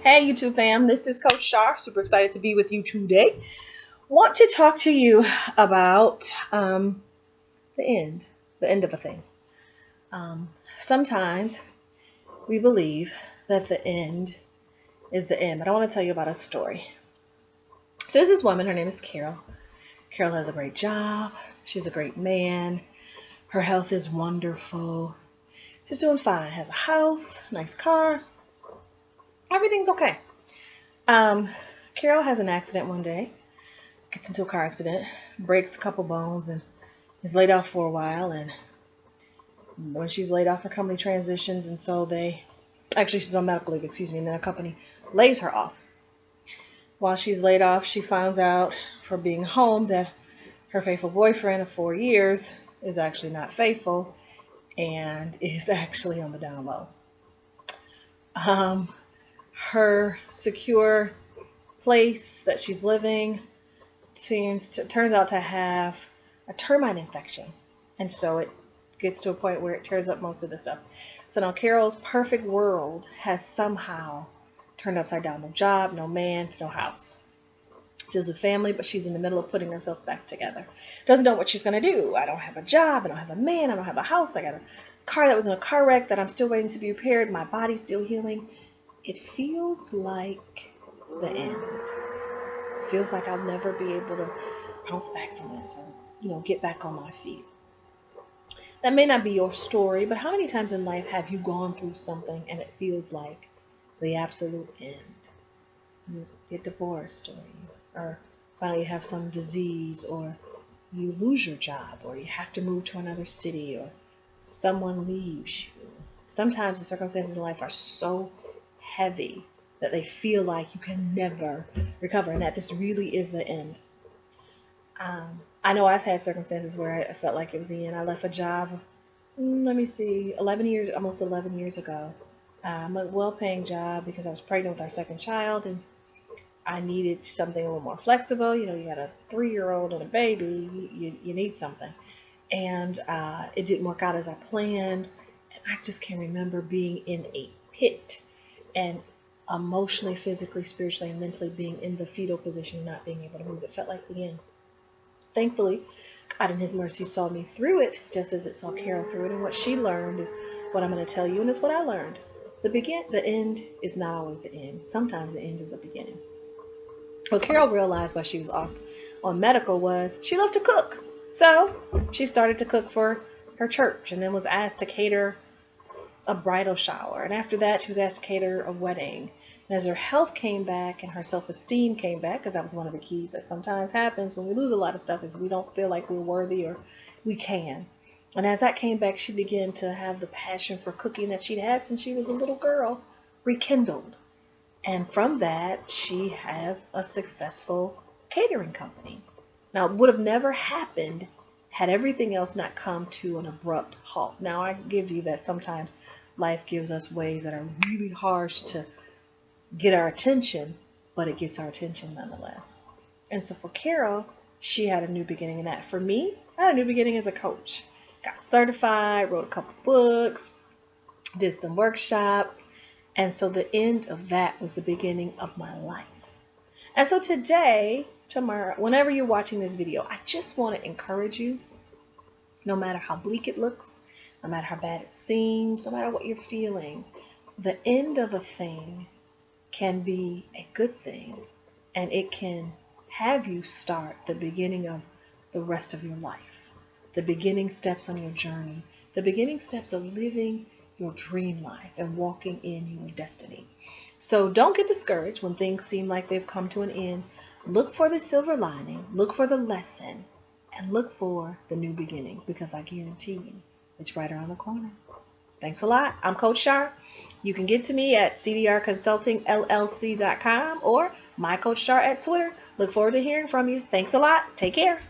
Hey YouTube fam, this is Coach Char. Super excited to be with you today. Want to talk to you about the end of a thing. Sometimes we believe that the end is the end, but I want to tell you about a story. So there's this woman, her name is Carol. Carol has a great job. She's a great man. Her health is wonderful. She's doing fine. Has a house, nice car. Everything's okay. Carol has an accident one day, gets into a car accident, breaks a couple bones, and is laid off for a while. And when she's laid off, her company transitions, and so she's on medical leave, and then her company lays her off. While she's laid off, she finds out for being home that her faithful boyfriend of 4 years is actually not faithful and is actually on the down low. Her secure place that she's living turns out to have a termite infection, and so it gets to a point where it tears up most of the stuff. So now Carol's perfect world has somehow turned upside down. No job, no man, no house. She has a family, but she's in the middle of putting herself back together. Doesn't know what she's going to do. I don't have a job. I don't have a man. I don't have a house. I got a car that was in a car wreck that I'm still waiting to be repaired. My body's still healing. It feels like the end. It feels like I'll never be able to bounce back from this or, get back on my feet. That may not be your story, but how many times in life have you gone through something and it feels like the absolute end? You get divorced, or finally you have some disease, or you lose your job, or you have to move to another city, or someone leaves you. Sometimes the circumstances in life are so heavy that they feel like you can never recover, and that this really is the end. I know I've had circumstances where I felt like it was the end. I left a job, almost 11 years ago. A well-paying job because I was pregnant with our second child, and I needed something a little more flexible. You got a 3-year-old and a baby, you need something. And it didn't work out as I planned, and I just can remember being in a pit and emotionally, physically, spiritually, and mentally being in the fetal position, not being able to move. It felt like the end. Thankfully, God in His mercy saw me through it, just as it saw Carol through it. And what she learned is what I'm going to tell you, and it's what I learned. The end is not always the end. Sometimes the end is the beginning. What Carol realized while she was off on medical was she loved to cook. So she started to cook for her church, and then was asked to cater a bridal shower. And after that, she was asked to cater a wedding. And as her health came back and her self-esteem came back, because that was one of the keys that sometimes happens when we lose a lot of stuff, is we don't feel like we're worthy or we can. And as that came back, she began to have the passion for cooking that she'd had since she was a little girl rekindled. And from that, she has a successful catering company. Now, it would have never happened had everything else not come to an abrupt halt. Now, I give you that sometimes life gives us ways that are really harsh to get our attention, but it gets our attention nonetheless. And so for Carol, she had a new beginning in that. For me, I had a new beginning as a coach. Got certified, wrote a couple books, did some workshops. And so the end of that was the beginning of my life. And so today, tomorrow, whenever you're watching this video, I just want to encourage you, no matter how bleak it looks, no matter how bad it seems, no matter what you're feeling, the end of a thing can be a good thing, and it can have you start the beginning of the rest of your life, the beginning steps on your journey, the beginning steps of living your dream life and walking in your destiny. So don't get discouraged when things seem like they've come to an end. Look for the silver lining, look for the lesson, and look for the new beginning, because I guarantee you it's right around the corner. Thanks a lot. I'm Coach Char. You can get to me at cdrconsultingllc.com or mycoachchar at Twitter. Look forward to hearing from you. Thanks a lot. Take care.